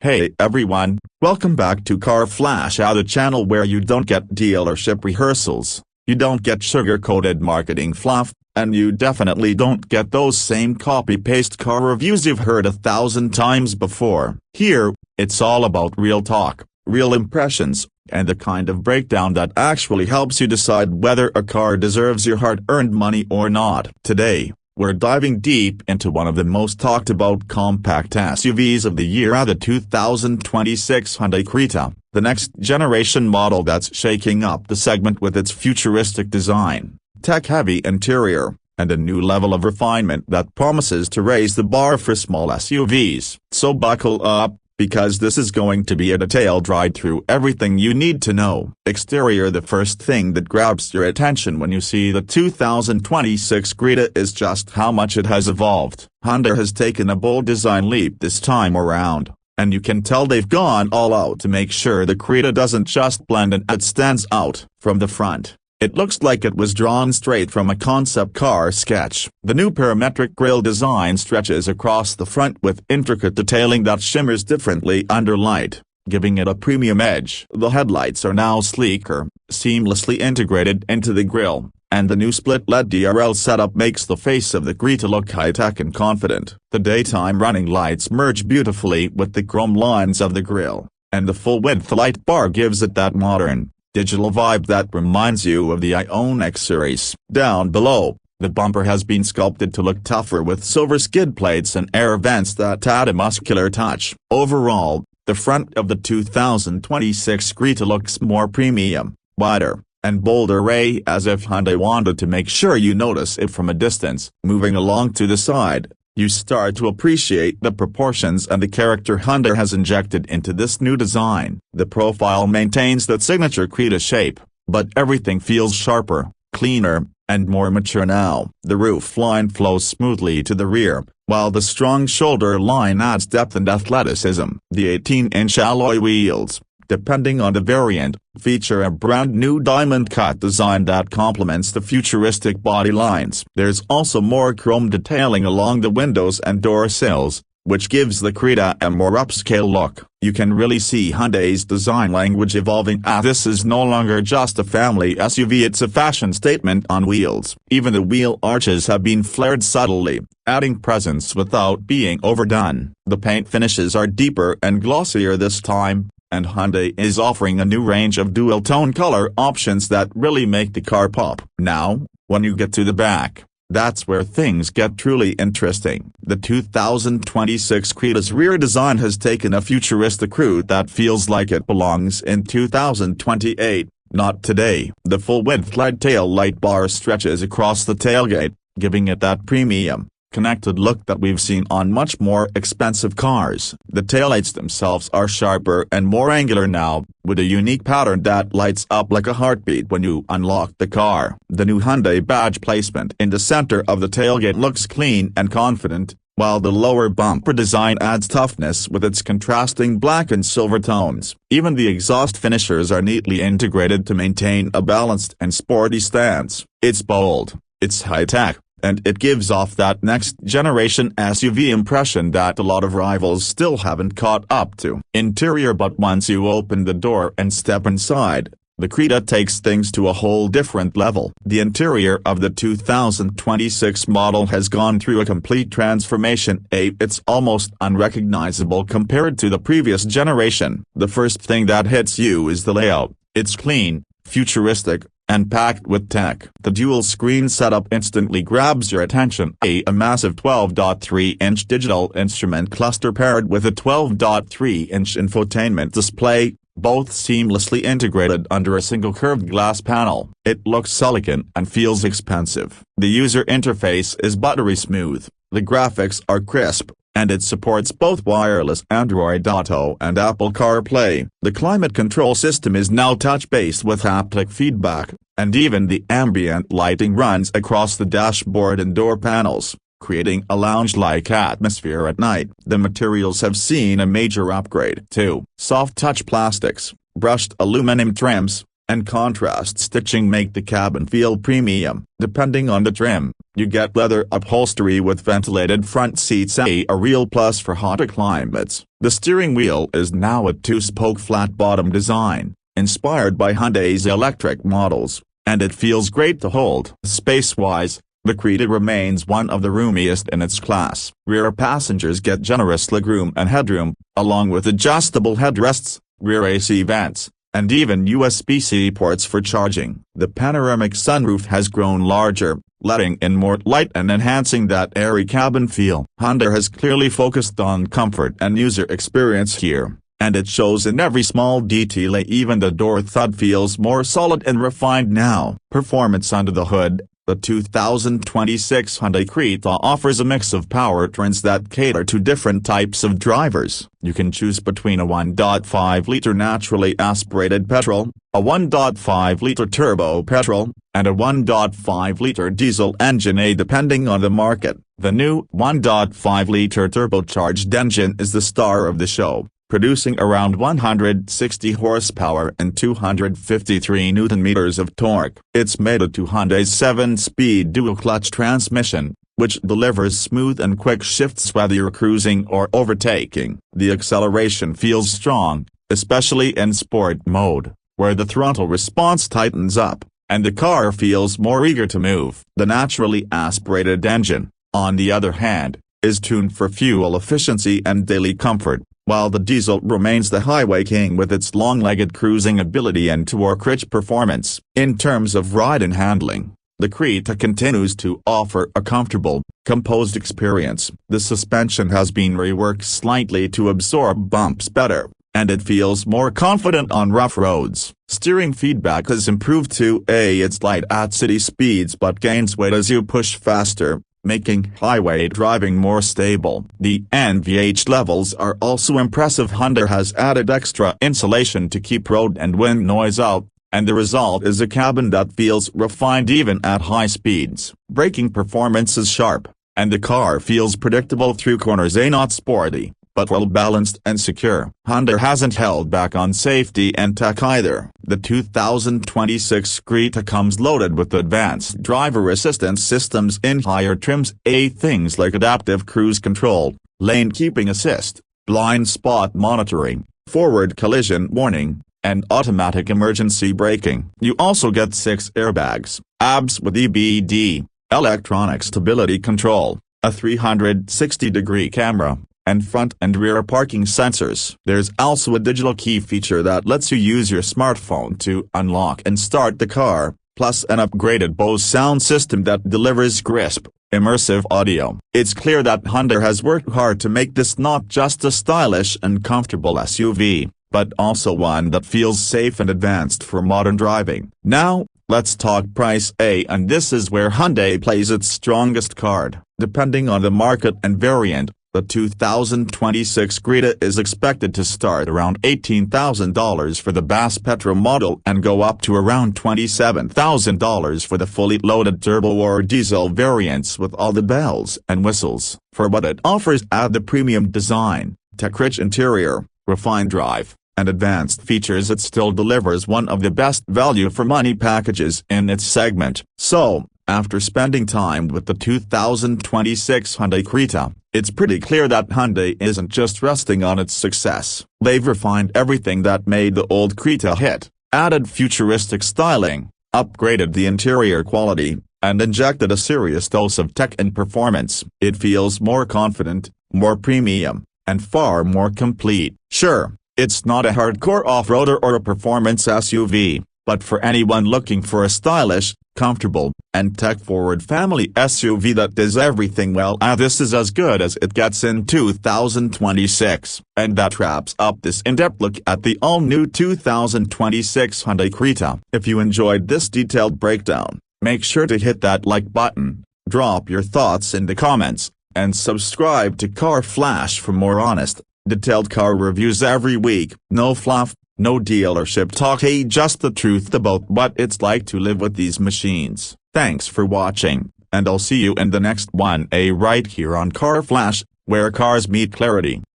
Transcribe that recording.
Hey everyone, welcome back to Car Flash, the channel where you don't get dealership rehearsals, you don't get sugar-coated marketing fluff, and you definitely don't get those same copy-paste car reviews you've heard 1,000 times before. Here, it's all about real talk, real impressions, and the kind of breakdown that actually helps you decide whether a car deserves your hard-earned money or not. Today, we're diving deep into one of the most talked about compact SUVs of the year, the 2026 Hyundai Creta, the next generation model that's shaking up the segment with its futuristic design, tech-heavy interior, and a new level of refinement that promises to raise the bar for small SUVs. So buckle up, because this is going to be a detailed ride through everything you need to know. Exterior: the first thing that grabs your attention when you see the 2026 Creta is just how much it has evolved. Hyundai has taken a bold design leap this time around, and you can tell they've gone all out to make sure the Creta doesn't just blend in, it stands out. From the front, it looks like it was drawn straight from a concept car sketch. The new parametric grille design stretches across the front with intricate detailing that shimmers differently under light, giving it a premium edge. The headlights are now sleeker, seamlessly integrated into the grille, and the new split-LED DRL setup makes the face of the Creta look high-tech and confident. The daytime running lights merge beautifully with the chrome lines of the grille, and the full-width light bar gives it that modern, digital vibe that reminds you of the Ioniq series. Down below, the bumper has been sculpted to look tougher with silver skid plates and air vents that add a muscular touch. Overall, the front of the 2026 Creta looks more premium, wider, and bolder, as if Hyundai wanted to make sure you notice it from a distance. Moving along to the side, you start to appreciate the proportions and the character Hyundai has injected into this new design. The profile maintains that signature Creta shape, but everything feels sharper, cleaner, and more mature now. The roof line flows smoothly to the rear, while the strong shoulder line adds depth and athleticism. The 18-inch alloy wheels, depending on the variant, feature a brand new diamond cut design that complements the futuristic body lines. There's also more chrome detailing along the windows and door sills, which gives the Creta a more upscale look. You can really see Hyundai's design language evolving. This is no longer just a family SUV, it's a fashion statement on wheels. Even the wheel arches have been flared subtly, adding presence without being overdone. The paint finishes are deeper and glossier this time, and Hyundai is offering a new range of dual-tone color options that really make the car pop. Now, when you get to the back, that's where things get truly interesting. The 2026 Creta's rear design has taken a futuristic route that feels like it belongs in 2028, not today. The full-width LED tail light bar stretches across the tailgate, giving it that premium, connected look that we've seen on much more expensive cars. The taillights themselves are sharper and more angular now, with a unique pattern that lights up like a heartbeat when you unlock the car. The new Hyundai badge placement in the center of the tailgate looks clean and confident, while the lower bumper design adds toughness with its contrasting black and silver tones. Even the exhaust finishers are neatly integrated to maintain a balanced and sporty stance. It's bold, it's high-tech, and it gives off that next-generation SUV impression that a lot of rivals still haven't caught up to. Interior: but once you open the door and step inside, the Creta takes things to a whole different level. The interior of the 2026 model has gone through a complete transformation. It's almost unrecognizable compared to the previous generation. The first thing that hits you is the layout. It's clean, futuristic, and packed with tech. The dual-screen setup instantly grabs your attention. A massive 12.3-inch digital instrument cluster paired with a 12.3-inch infotainment display, both seamlessly integrated under a single curved glass panel. It looks elegant and feels expensive. The user interface is buttery smooth, the graphics are crisp, and it supports both wireless Android Auto and Apple CarPlay. The climate control system is now touch-based with haptic feedback, and even the ambient lighting runs across the dashboard and door panels, creating a lounge-like atmosphere at night. The materials have seen a major upgrade too. Soft-touch plastics, brushed aluminum trims, and contrast stitching make the cabin feel premium. Depending on the trim, You get leather upholstery with ventilated front seats, a real plus for hotter climates. The steering wheel is now a two-spoke flat-bottom design, inspired by Hyundai's electric models, and it feels great to hold. Space-wise, the Creta remains one of the roomiest in its class. Rear passengers get generous legroom and headroom, along with adjustable headrests, rear AC vents, and even USB-C ports for charging. The panoramic sunroof has grown larger, letting in more light and enhancing that airy cabin feel. Hyundai has clearly focused on comfort and user experience here, and it shows in every small detail. Even the door thud feels more solid and refined now. Performance under the hood. The 2026 Hyundai Creta offers a mix of powertrains that cater to different types of drivers. You can choose between a 1.5-liter naturally aspirated petrol, a 1.5-liter turbo petrol, and a 1.5-liter diesel engine, depending on the market. The new 1.5-liter turbocharged engine is the star of the show, producing around 160 horsepower and 253 Nm of torque. It's mated to Hyundai's 7-speed dual-clutch transmission, which delivers smooth and quick shifts whether you're cruising or overtaking. The acceleration feels strong, especially in sport mode, where the throttle response tightens up, and the car feels more eager to move. The naturally aspirated engine, on the other hand, is tuned for fuel efficiency and daily comfort, while the diesel remains the highway king with its long-legged cruising ability and torque-rich performance. In terms of ride and handling, the Creta continues to offer a comfortable, composed experience. The suspension has been reworked slightly to absorb bumps better, and it feels more confident on rough roads. Steering feedback has improved too. It's light at city speeds but gains weight as you push faster, making highway driving more stable. The NVH levels are also impressive. Hyundai has added extra insulation to keep road and wind noise out, and the result is a cabin that feels refined even at high speeds. Braking performance is sharp, and the car feels predictable through corners. Not sporty, but well-balanced and secure. Hyundai hasn't held back on safety and tech either. The 2026 Creta comes loaded with advanced driver assistance systems in higher trims, things like adaptive cruise control, lane keeping assist, blind spot monitoring, forward collision warning, and automatic emergency braking. You also get 6 airbags, ABS with EBD, electronic stability control, a 360-degree camera, and front and rear parking sensors. There's also a digital key feature that lets you use your smartphone to unlock and start the car, plus an upgraded Bose sound system that delivers crisp, immersive audio. It's clear that Hyundai has worked hard to make this not just a stylish and comfortable SUV, but also one that feels safe and advanced for modern driving. Now, let's talk price, and this is where Hyundai plays its strongest card. Depending on the market and variant, the 2026 Creta is expected to start around $18,000 for the base petrol model and go up to around $27,000 for the fully loaded turbo or diesel variants with all the bells and whistles. For what it offers, add the premium design, tech-rich interior, refined drive, and advanced features, it still delivers one of the best value-for-money packages in its segment. So, after spending time with the 2026 Hyundai Creta, it's pretty clear that Hyundai isn't just resting on its success. They've refined everything that made the old Creta hit, added futuristic styling, upgraded the interior quality, and injected a serious dose of tech and performance. It feels more confident, more premium, and far more complete. Sure, it's not a hardcore off-roader or a performance SUV, but for anyone looking for a stylish, comfortable, and tech-forward family SUV that does everything well, this is as good as it gets in 2026. And that wraps up this in-depth look at the all-new 2026 Hyundai Creta. If you enjoyed this detailed breakdown, make sure to hit that like button, drop your thoughts in the comments, and subscribe to Car Flash for more honest, detailed car reviews every week. No fluff, no dealership talk, just the truth about what it's like to live with these machines. Thanks for watching, and I'll see you in the next one, right here on Car Flash, where cars meet clarity.